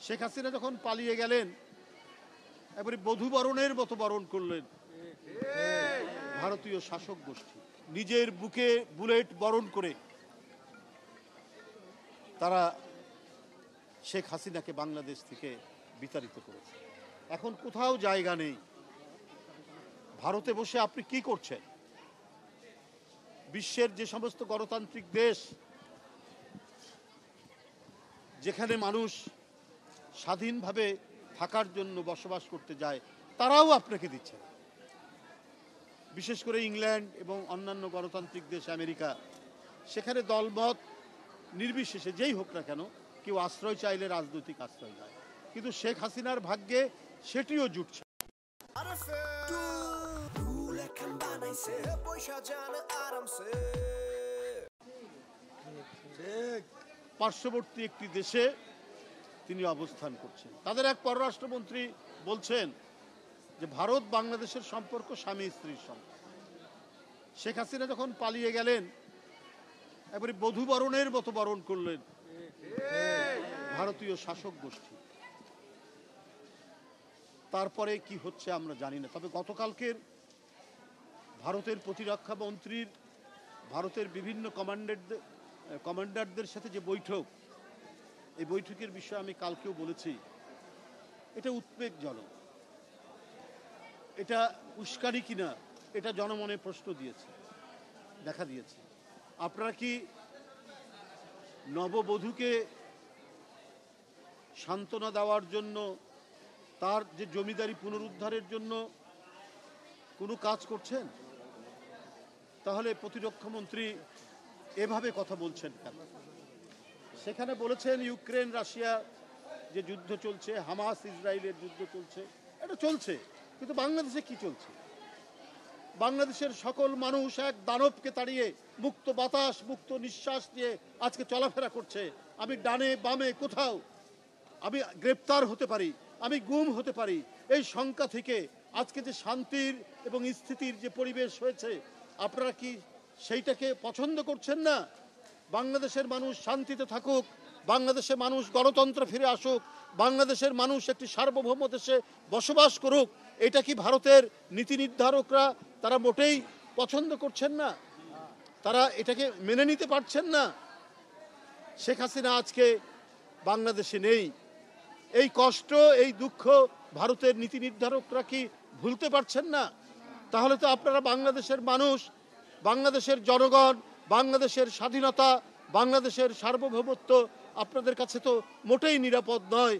শেখ হাসিনা যখন পালিয়ে গেলেন এবারে বধূ বরণের মতো বরণ করলেন ভারতীয় শাসক গোষ্ঠী। নিজের বুকে বুলেট বরণ করে তারা শেখ হাসিনাকে বাংলাদেশ থেকে বিতাড়িত করেছে। এখন কোথাও জায়গা নেই। ভারতে বসে আপনি কি করছেন? বিশ্বের যে সমস্ত গণতান্ত্রিক দেশ যেখানে মানুষ স্বাধীনভাবে থাকার জন্য বসবাস করতে যায় তারাও আপনাকে দিচ্ছে। বিশেষ করে ইংল্যান্ড এবং অন্যান্য গণতান্ত্রিক দেশ আমেরিকা, সেখানে দলমত নির্বিশেষে যেই হোক না কেন কেউ আশ্রয় চাইলে রাজনৈতিক আশ্রয় যায়, কিন্তু শেখ হাসিনার ভাগ্যে সেটিও জুটছে। পার্শ্ববর্তী একটি দেশে তিনি অবস্থান করছেন। তাদের এক পররাষ্ট্রমন্ত্রী বলছেন যে ভারত বাংলাদেশের সম্পর্ক স্বামী স্ত্রীর সম্পর্ক। শেখ হাসিনা যখন পালিয়ে গেলেন এবারে বধূ বরণের মতো বরণ করলেন ভারতীয় শাসক গোষ্ঠী। তারপরে কি হচ্ছে আমরা জানি না। তবে গতকালকের ভারতের প্রতিরক্ষা মন্ত্রীর ভারতের বিভিন্ন কমান্ডারদের সাথে যে বৈঠক, এই বৈঠকের বিষয়ে আমি কালকেও বলেছি, এটা উদ্বেগজনক। এটা উস্কানি কিনা এটা জনমনে প্রশ্ন দেখা দিয়েছে। আপনারা কি নববধূকে সান্ত্বনা দেওয়ার জন্য, তার যে জমিদারি পুনরুদ্ধারের জন্য কোনো কাজ করছেন? তাহলে প্রতিরক্ষা মন্ত্রী এভাবে কথা বলছেন কেন? সেখানে বলেছেন ইউক্রেন রাশিয়া যে যুদ্ধ চলছে, হামাস ইসরায়েলের যুদ্ধ চলছে, এটা চলছে, কিন্তু বাংলাদেশে কি চলছে? বাংলাদেশের সকল মানুষ এক দানবকে তাড়িয়ে মুক্ত বাতাস, মুক্ত নিঃশ্বাস নিয়ে আজকে চলাফেরা করছে। আমি ডানে বামে কোথাও আমি গ্রেপ্তার হতে পারি, আমি গুম হতে পারি। এই শঙ্কা থেকে আজকে যে শান্তির এবং স্থিতির যে পরিবেশ হয়েছে, আপনারা কি সেইটাকে পছন্দ করছেন না? বাংলাদেশের মানুষ শান্তিতে থাকুক, বাংলাদেশের মানুষ গণতন্ত্র ফিরে আসুক, বাংলাদেশের মানুষ একটি সার্বভৌম দেশে বসবাস করুক, এটা কি ভারতের নীতি নির্ধারকরা তারা মোটেই পছন্দ করছেন না? তারা এটাকে মেনে নিতে পারছেন না? শেখ হাসিনা আজকে বাংলাদেশে নেই। এই কষ্ট, এই দুঃখ ভারতের নীতি নির্ধারকরা কি ভুলতে পারছেন না? তাহলে তো আপনারা বাংলাদেশের মানুষ, বাংলাদেশের জনগণ, বাংলাদেশের স্বাধীনতা, বাংলাদেশের সার্বভৌমত্ব আপনাদের কাছে তো মোটেই নিরাপদ নয়।